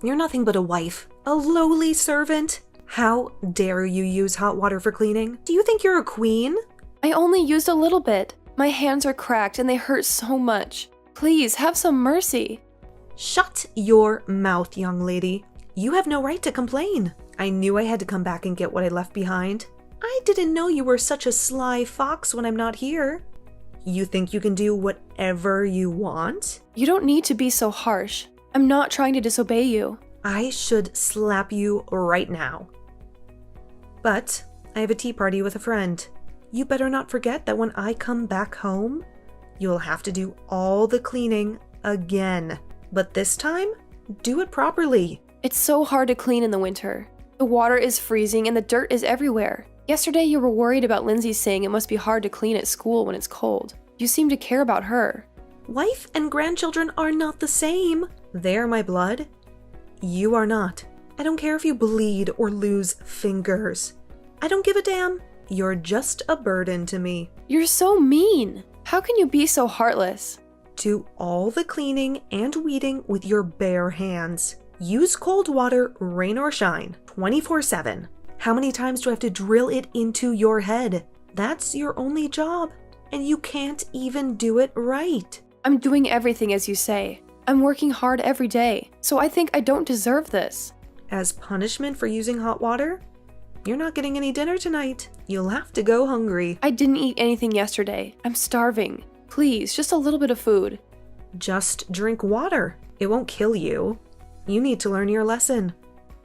You're nothing but a wife. A lowly servant. How dare you use hot water for cleaning? Do you think you're a queen? I only used a little bit. My hands are cracked and they hurt so much. Please, have some mercy. Shut your mouth, young lady. You have no right to complain. I knew I had to come back and get what I left behind. I didn't know you were such a sly fox when I'm not here. You think you can do whatever you want? You don't need to be so harsh. I'm not trying to disobey you. I should slap you right now. But I have a tea party with a friend. You better not forget that when I come back home, you'll have to do all the cleaning again. But this time, do it properly. It's so hard to clean in the winter. The water is freezing and the dirt is everywhere. Yesterday you were worried about Lindsay saying it must be hard to clean at school when it's cold. You seem to care about her. Wife and grandchildren are not the same. They're my blood. You are not. I don't care if you bleed or lose fingers. I don't give a damn. You're just a burden to me. You're so mean. How can you be so heartless? Do all the cleaning and weeding with your bare hands. Use cold water, rain or shine, 24/7. How many times do I have to drill it into your head? That's your only job, and you can't even do it right. I'm doing everything as you say. I'm working hard every day, so I think I don't deserve this. As punishment for using hot water? You're not getting any dinner tonight. You'll have to go hungry. I didn't eat anything yesterday. I'm starving. Please, just a little bit of food. Just drink water. It won't kill you. You need to learn your lesson.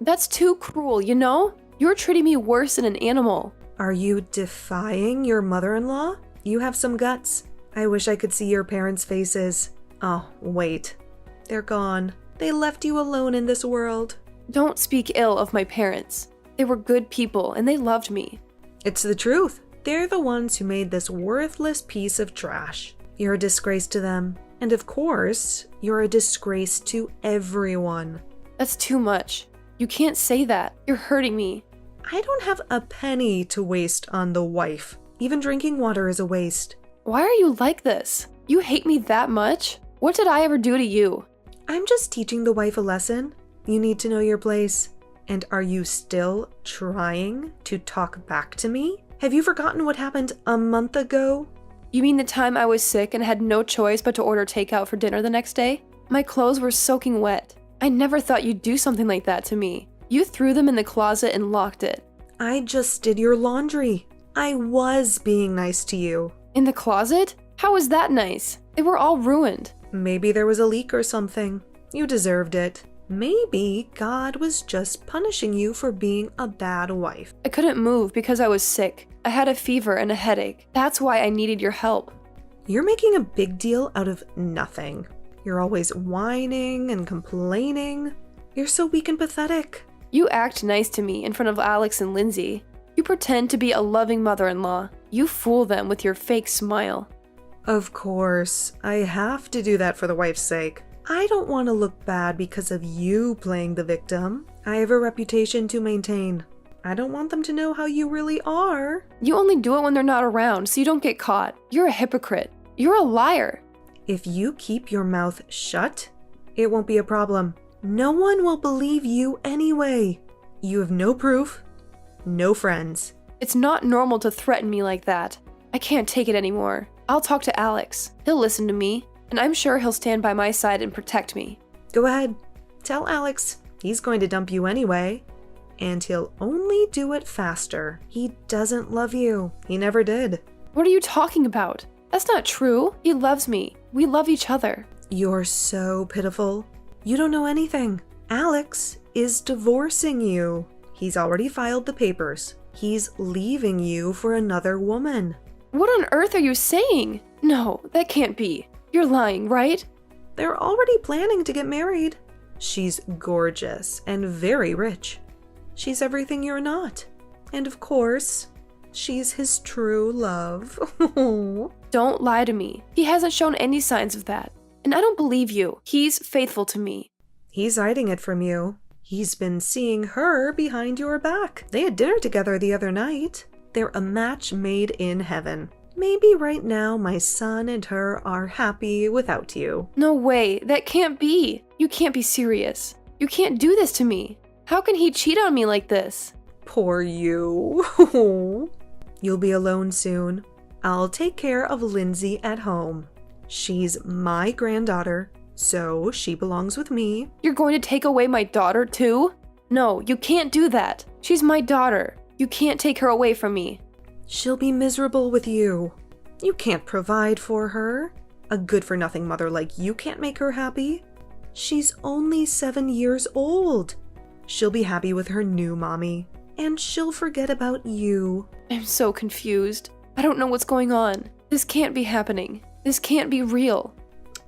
That's too cruel, you know? You're treating me worse than an animal. Are you defying your mother-in-law? You have some guts. I wish I could see your parents' faces. Oh, wait. They're gone. They left you alone in this world. Don't speak ill of my parents. They were good people and they loved me. It's the truth. They're the ones who made this worthless piece of trash. You're a disgrace to them. And of course, you're a disgrace to everyone. That's too much. You can't say that. You're hurting me. I don't have a penny to waste on the wife. Even drinking water is a waste. Why are you like this? You hate me that much? What did I ever do to you? I'm just teaching the wife a lesson. You need to know your place. And are you still trying to talk back to me? Have you forgotten what happened a month ago? You mean the time I was sick and had no choice but to order takeout for dinner the next day? My clothes were soaking wet. I never thought you'd do something like that to me. You threw them in the closet and locked it. I just did your laundry. I was being nice to you. In the closet? How was that nice? They were all ruined. Maybe there was a leak or something. You deserved it. Maybe God was just punishing you for being a bad wife. I couldn't move because I was sick. I had a fever and a headache. That's why I needed your help. You're making a big deal out of nothing. You're always whining and complaining. You're so weak and pathetic. You act nice to me in front of Alex and Lindsay. You pretend to be a loving mother-in-law. You fool them with your fake smile. Of course, I have to do that for the wife's sake. I don't want to look bad because of you playing the victim. I have a reputation to maintain. I don't want them to know how you really are. You only do it when they're not around, so you don't get caught. You're a hypocrite. You're a liar. If you keep your mouth shut, it won't be a problem. No one will believe you anyway. You have no proof, no friends. It's not normal to threaten me like that. I can't take it anymore. I'll talk to Alex. He'll listen to me, and I'm sure he'll stand by my side and protect me. Go ahead. Tell Alex he's going to dump you anyway. And he'll only do it faster. He doesn't love you. He never did. What are you talking about? That's not true. He loves me. We love each other. You're so pitiful. You don't know anything. Alex is divorcing you. He's already filed the papers. He's leaving you for another woman. What on earth are you saying? No, that can't be. You're lying, right? They're already planning to get married. She's gorgeous and very rich. She's everything you're not. And of course, she's his true love. Don't lie to me. He hasn't shown any signs of that. And I don't believe you. He's faithful to me. He's hiding it from you. He's been seeing her behind your back. They had dinner together the other night. They're a match made in heaven. Maybe right now my son and her are happy without you. No way. That can't be. You can't be serious. You can't do this to me. How can he cheat on me like this? Poor you. You'll be alone soon. I'll take care of Lindsay at home. She's my granddaughter, so she belongs with me. You're going to take away my daughter too? No, you can't do that. She's my daughter. You can't take her away from me. She'll be miserable with you. You can't provide for her. A good-for-nothing mother like you can't make her happy. She's only 7 years old. She'll be happy with her new mommy, and she'll forget about you. I'm so confused. I don't know what's going on. This can't be happening. This can't be real.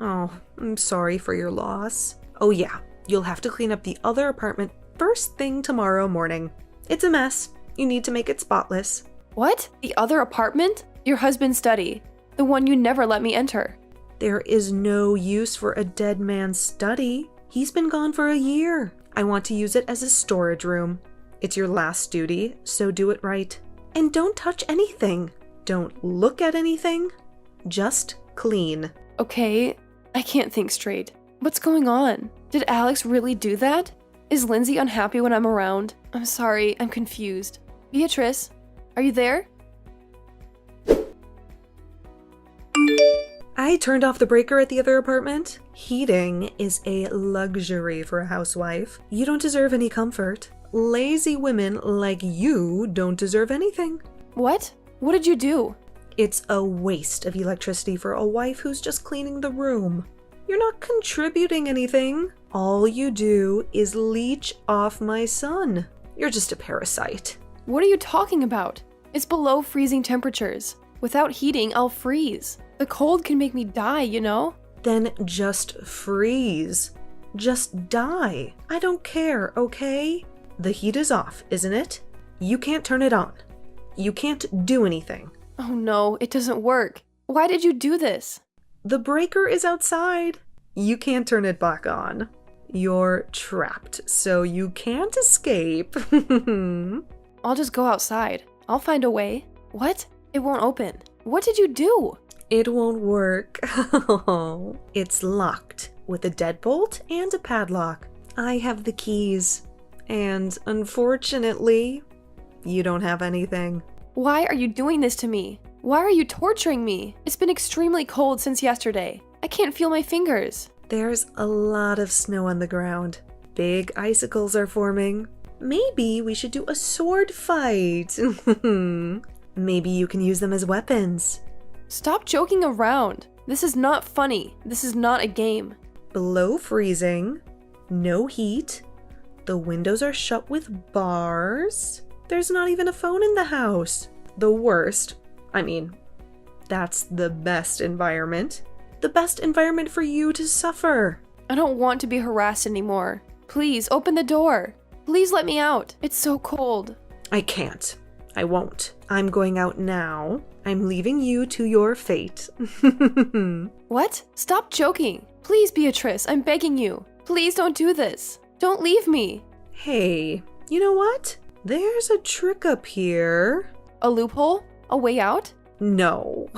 Oh, I'm sorry for your loss. Oh yeah, you'll have to clean up the other apartment first thing tomorrow morning. It's a mess. You need to make it spotless. What? The other apartment? Your husband's study. The one you never let me enter. There is no use for a dead man's study. He's been gone for a year. I want to use it as a storage room. It's your last duty, so do it right. And don't touch anything. Don't look at anything. Just clean. Okay, I can't think straight. What's going on? Did Alex really do that? Is Lindsay unhappy when I'm around? I'm sorry, I'm confused. Beatrice, are you there? I turned off the breaker at the other apartment. Heating is a luxury for a housewife. You don't deserve any comfort. Lazy women like you don't deserve anything. What? What did you do? It's a waste of electricity for a wife who's just cleaning the room. You're not contributing anything. All you do is leech off my son. You're just a parasite. What are you talking about? It's below freezing temperatures. Without heating, I'll freeze. The cold can make me die, you know? Then just freeze. Just die. I don't care, okay? The heat is off, isn't it? You can't turn it on. You can't do anything. Oh no, it doesn't work. Why did you do this? The breaker is outside. You can't turn it back on. You're trapped, so you can't escape. I'll just go outside. I'll find a way. What? It won't open. What did you do? It won't work. It's locked with a deadbolt and a padlock. I have the keys. And unfortunately, you don't have anything. Why are you doing this to me? Why are you torturing me? It's been extremely cold since yesterday. I can't feel my fingers. There's a lot of snow on the ground. Big icicles are forming. Maybe we should do a sword fight. Maybe you can use them as weapons. Stop joking around. This is not funny. This is not a game. Below freezing. No heat. The windows are shut with bars. There's not even a phone in the house. The worst. I mean, that's the best environment. The best environment for you to suffer. I don't want to be harassed anymore. Please, open the door. Please let me out. It's so cold. I can't. I won't. I'm going out now. I'm leaving you to your fate. What? Stop joking. Please, Beatrice, I'm begging you. Please don't do this. Don't leave me. Hey, you know what? There's a trick up here. A loophole? A way out? No.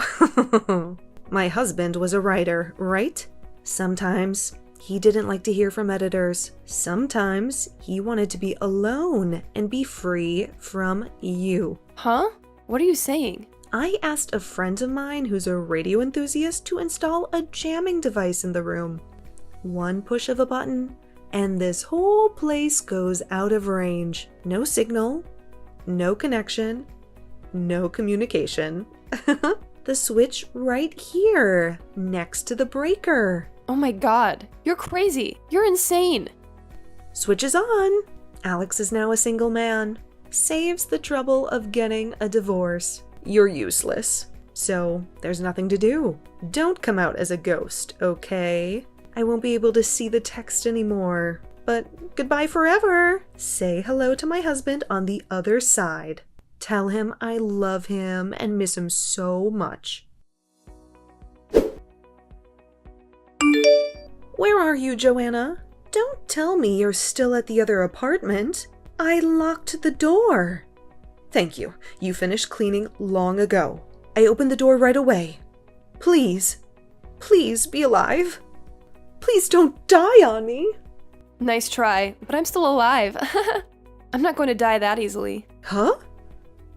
My husband was a writer, right? Sometimes he didn't like to hear from editors. Sometimes he wanted to be alone and be free from you. Huh? What are you saying? I asked a friend of mine who's a radio enthusiast to install a jamming device in the room. One push of a button, and this whole place goes out of range. No signal, no connection, no communication. The switch right here, next to the breaker. Oh my god, you're crazy. You're insane. Switch is on. Alex is now a single man. Saves the trouble of getting a divorce. You're useless, so there's nothing to do. Don't come out as a ghost, okay? I won't be able to see the text anymore. But goodbye forever. Say hello to my husband on the other side. Tell him I love him and miss him so much. Where are you, Joanna? Don't tell me you're still at the other apartment. I locked the door. Thank you. You finished cleaning long ago. I opened the door right away. Please, please be alive. Please don't die on me. Nice try, but I'm still alive. I'm not going to die that easily. Huh?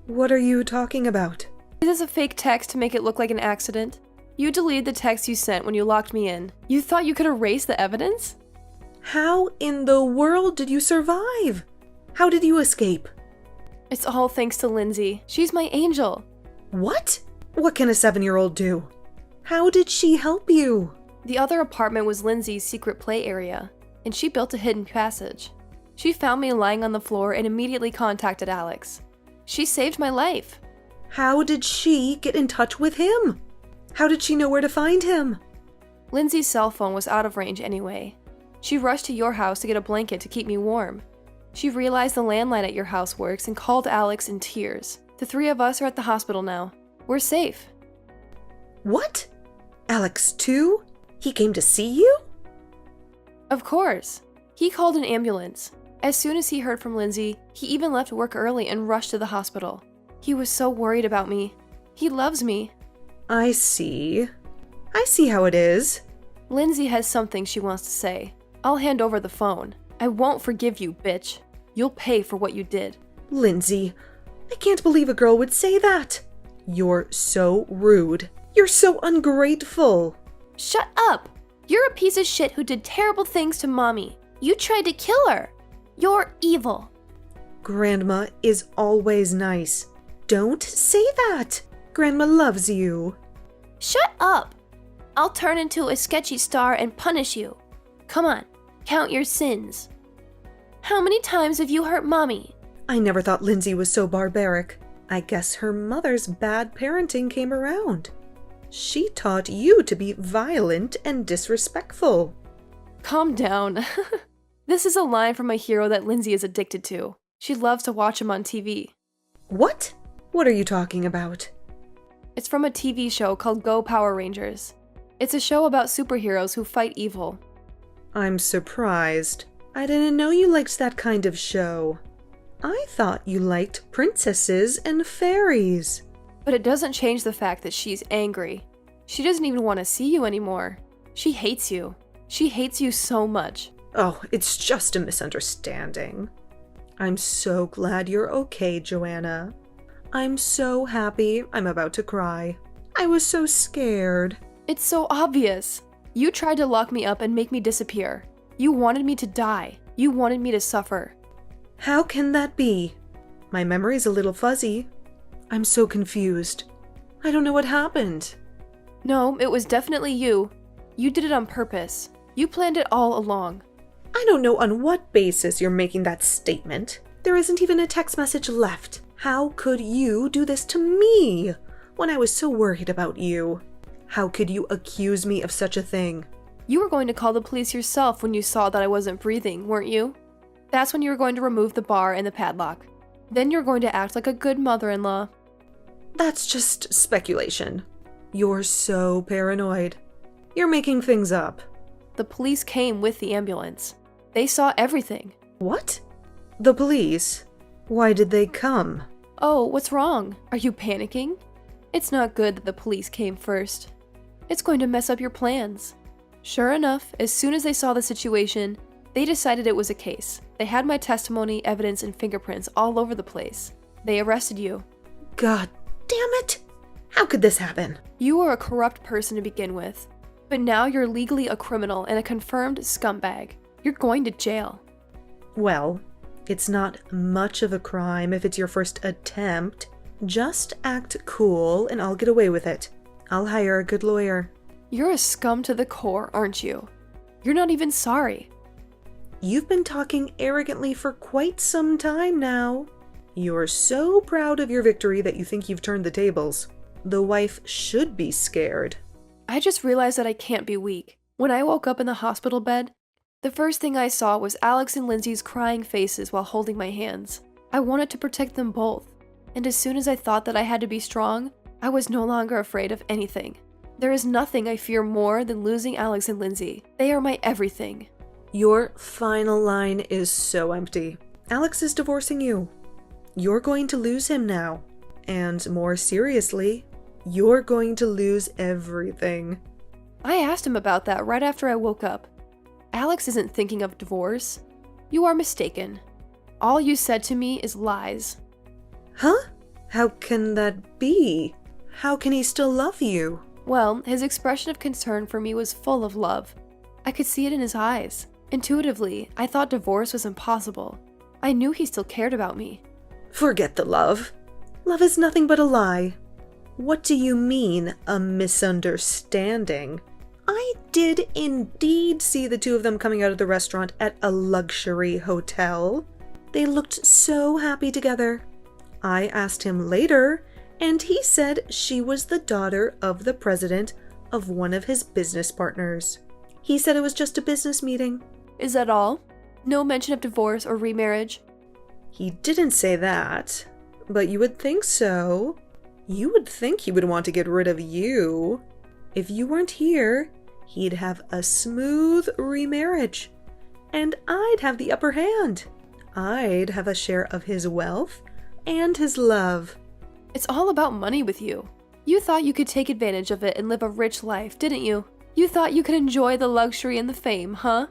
What are you talking about? It is a fake text to make it look like an accident. You deleted the text you sent when you locked me in. You thought you could erase the evidence? How in the world did you survive? How did you escape? It's all thanks to Lindsay. She's my angel. What? What can a 7-year-old do? How did she help you? The other apartment was Lindsay's secret play area, and she built a hidden passage. She found me lying on the floor and immediately contacted Alex. She saved my life. How did she get in touch with him? How did she know where to find him? Lindsay's cell phone was out of range anyway. She rushed to your house to get a blanket to keep me warm. She realized the landline at your house works and called Alex in tears. The 3 of us are at the hospital now. We're safe. What? Alex too? He came to see you? Of course. He called an ambulance. As soon as he heard from Lindsay, he even left work early and rushed to the hospital. He was so worried about me. He loves me. I see. I see how it is. Lindsay has something she wants to say. I'll hand over the phone. I won't forgive you, bitch. You'll pay for what you did. Lindsay, I can't believe a girl would say that. You're so rude. You're so ungrateful. Shut up! You're a piece of shit who did terrible things to Mommy. You tried to kill her. You're evil. Grandma is always nice. Don't say that. Grandma loves you. Shut up! I'll turn into a sketchy star and punish you. Come on, count your sins. How many times have you hurt Mommy? I never thought Lindsay was so barbaric. I guess her mother's bad parenting came around. She taught you to be violent and disrespectful. Calm down. This is a line from a hero that Lindsay is addicted to. She loves to watch him on TV. What? What are you talking about? It's from a TV show called Go Power Rangers. It's a show about superheroes who fight evil. I'm surprised. I didn't know you liked that kind of show. I thought you liked princesses and fairies. But it doesn't change the fact that she's angry. She doesn't even want to see you anymore. She hates you. She hates you so much. Oh, it's just a misunderstanding. I'm so glad you're okay, Joanna. I'm so happy. I'm about to cry. I was so scared. It's so obvious. You tried to lock me up and make me disappear. You wanted me to die. You wanted me to suffer. How can that be? My memory's a little fuzzy. I'm so confused. I don't know what happened. No, it was definitely you. You did it on purpose. You planned it all along. I don't know on what basis you're making that statement. There isn't even a text message left. How could you do this to me when I was so worried about you? How could you accuse me of such a thing? You were going to call the police yourself when you saw that I wasn't breathing, weren't you? That's when you were going to remove the bar and the padlock. Then you're going to act like a good mother-in-law. That's just speculation. You're so paranoid. You're making things up. The police came with the ambulance. They saw everything. What? The police? Why did they come? Oh, what's wrong? Are you panicking? It's not good that the police came first. It's going to mess up your plans. Sure enough, as soon as they saw the situation, they decided it was a case. They had my testimony, evidence, and fingerprints all over the place. They arrested you. God damn it! How could this happen? You were a corrupt person to begin with, but now you're legally a criminal and a confirmed scumbag. You're going to jail. Well, it's not much of a crime if it's your first attempt. Just act cool and I'll get away with it. I'll hire a good lawyer. You're a scum to the core, aren't you? You're not even sorry. You've been talking arrogantly for quite some time now. You're so proud of your victory that you think you've turned the tables. The wife should be scared. I just realized that I can't be weak. When I woke up in the hospital bed, the first thing I saw was Alex and Lindsay's crying faces while holding my hands. I wanted to protect them both. And as soon as I thought that I had to be strong, I was no longer afraid of anything. There is nothing I fear more than losing Alex and Lindsay. They are my everything. Your final line is so empty. Alex is divorcing you. You're going to lose him now. And more seriously, you're going to lose everything. I asked him about that right after I woke up. Alex isn't thinking of divorce. You are mistaken. All you said to me is lies. Huh? How can that be? How can he still love you? Well, his expression of concern for me was full of love. I could see it in his eyes. Intuitively, I thought divorce was impossible. I knew he still cared about me. Forget the love. Love is nothing but a lie. What do you mean, a misunderstanding? I did indeed see the two of them coming out of the restaurant at a luxury hotel. They looked so happy together. I asked him later, and he said she was the daughter of the president of one of his business partners. He said it was just a business meeting. Is that all? No mention of divorce or remarriage? He didn't say that, but you would think so. You would think he would want to get rid of you. If you weren't here, he'd have a smooth remarriage, and I'd have the upper hand. I'd have a share of his wealth and his love. It's all about money with you. You thought you could take advantage of it and live a rich life, didn't you? You thought you could enjoy the luxury and the fame, huh?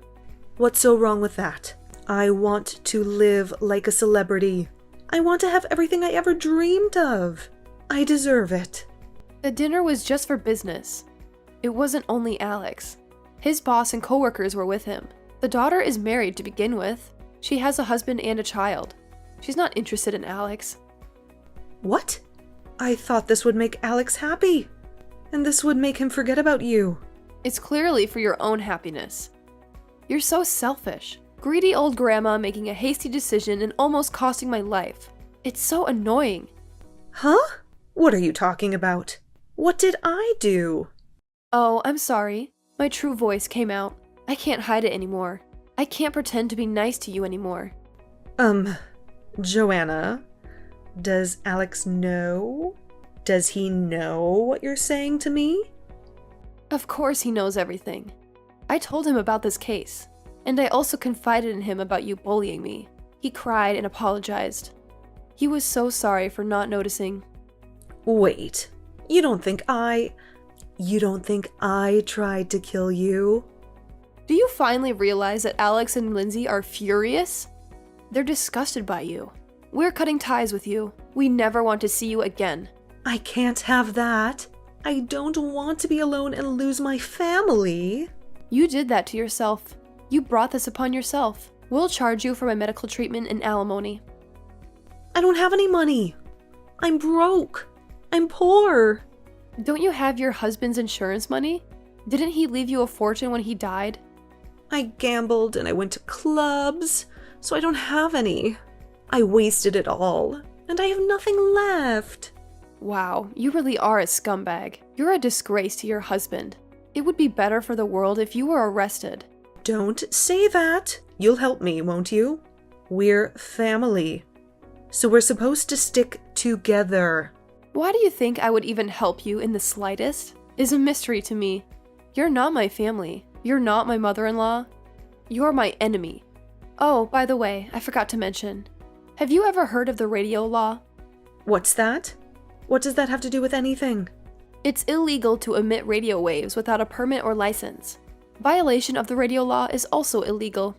What's so wrong with that? I want to live like a celebrity. I want to have everything I ever dreamed of. I deserve it. The dinner was just for business. It wasn't only Alex. His boss and coworkers were with him. The daughter is married to begin with. She has a husband and a child. She's not interested in Alex. What? I thought this would make Alex happy. And this would make him forget about you. It's clearly for your own happiness. You're so selfish. Greedy old grandma making a hasty decision and almost costing my life. It's so annoying. Huh? What are you talking about? What did I do? Oh, I'm sorry. My true voice came out. I can't hide it anymore. I can't pretend to be nice to you anymore. Joanna, does Alex know? Does he know what you're saying to me? Of course he knows everything. I told him about this case, and I also confided in him about you bullying me. He cried and apologized. He was so sorry for not noticing. Wait, you don't think I tried to kill you? Do you finally realize that Alex and Lindsay are furious? They're disgusted by you. We're cutting ties with you. We never want to see you again. I can't have that. I don't want to be alone and lose my family. You did that to yourself. You brought this upon yourself. We'll charge you for my medical treatment and alimony. I don't have any money. I'm broke. I'm poor. Don't you have your husband's insurance money? Didn't he leave you a fortune when he died? I gambled and I went to clubs, so I don't have any. I wasted it all, and I have nothing left. Wow, you really are a scumbag. You're a disgrace to your husband. It would be better for the world if you were arrested. Don't say that. You'll help me, won't you? We're family, so we're supposed to stick together. Why do you think I would even help you in the slightest? Is a mystery to me. You're not my family. You're not my mother-in-law. You're my enemy. Oh, by the way, I forgot to mention. Have you ever heard of the radio law? What's that? What does that have to do with anything? It's illegal to emit radio waves without a permit or license. Violation of the radio law is also illegal.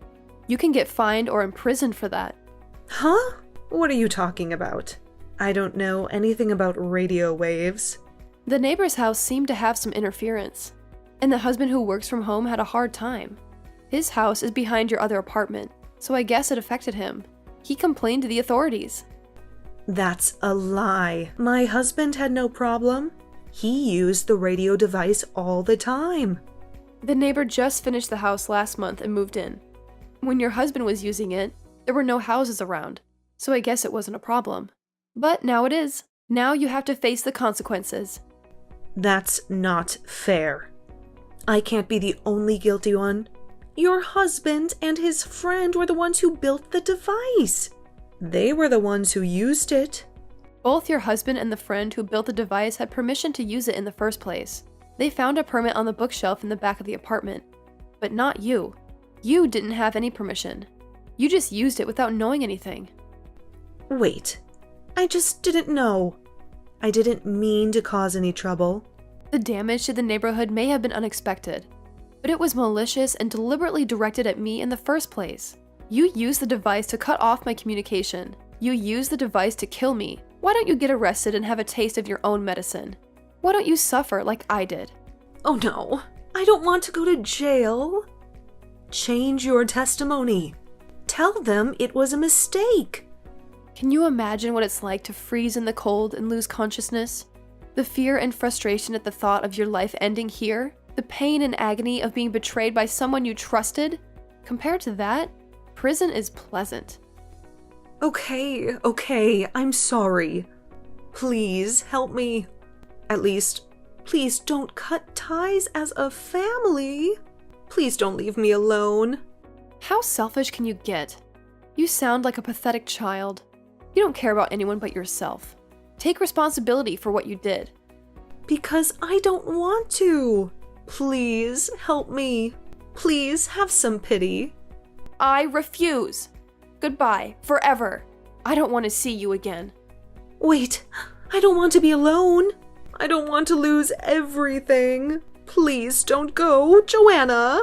You can get fined or imprisoned for that. Huh? What are you talking about? I don't know anything about radio waves. The neighbor's house seemed to have some interference, and the husband who works from home had a hard time. His house is behind your other apartment, so I guess it affected him. He complained to the authorities. That's a lie. My husband had no problem. He used the radio device all the time. The neighbor just finished the house last month and moved in. When your husband was using it, there were no houses around, so I guess it wasn't a problem. But now it is. Now you have to face the consequences. That's not fair. I can't be the only guilty one. Your husband and his friend were the ones who built the device. They were the ones who used it. Both your husband and the friend who built the device had permission to use it in the first place. They found a permit on the bookshelf in the back of the apartment. But not you. You didn't have any permission. You just used it without knowing anything. Wait, I just didn't know. I didn't mean to cause any trouble. The damage to the neighborhood may have been unexpected, but it was malicious and deliberately directed at me in the first place. You used the device to cut off my communication. You used the device to kill me. Why don't you get arrested and have a taste of your own medicine? Why don't you suffer like I did? Oh no, I don't want to go to jail. Change your testimony. Tell them it was a mistake. Can you imagine what it's like to freeze in the cold and lose consciousness? The fear and frustration at the thought of your life ending here? The pain and agony of being betrayed by someone you trusted? Compared to that, prison is pleasant. Okay, I'm sorry. Please help me. At least, please don't cut ties as a family. Please don't leave me alone. How selfish can you get? You sound like a pathetic child. You don't care about anyone but yourself. Take responsibility for what you did. Because I don't want to. Please help me. Please have some pity. I refuse. Goodbye, forever. I don't want to see you again. Wait, I don't want to be alone. I don't want to lose everything. Please don't go, Joanna.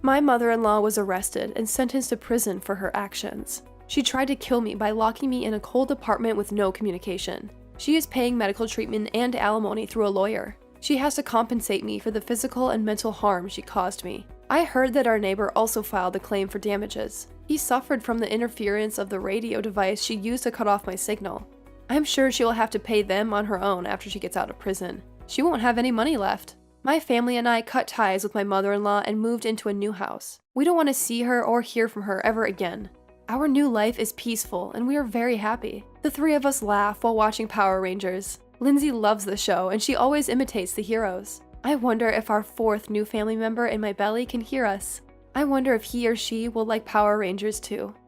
My mother-in-law was arrested and sentenced to prison for her actions. She tried to kill me by locking me in a cold apartment with no communication. She is paying medical treatment and alimony through a lawyer. She has to compensate me for the physical and mental harm she caused me. I heard that our neighbor also filed a claim for damages. He suffered from the interference of the radio device she used to cut off my signal. I'm sure she will have to pay them on her own after she gets out of prison. She won't have any money left. My family and I cut ties with my mother-in-law and moved into a new house. We don't want to see her or hear from her ever again. Our new life is peaceful and we are very happy. The three of us laugh while watching Power Rangers. Lindsay loves the show and she always imitates the heroes. I wonder if our fourth new family member in my belly can hear us. I wonder if he or she will like Power Rangers too.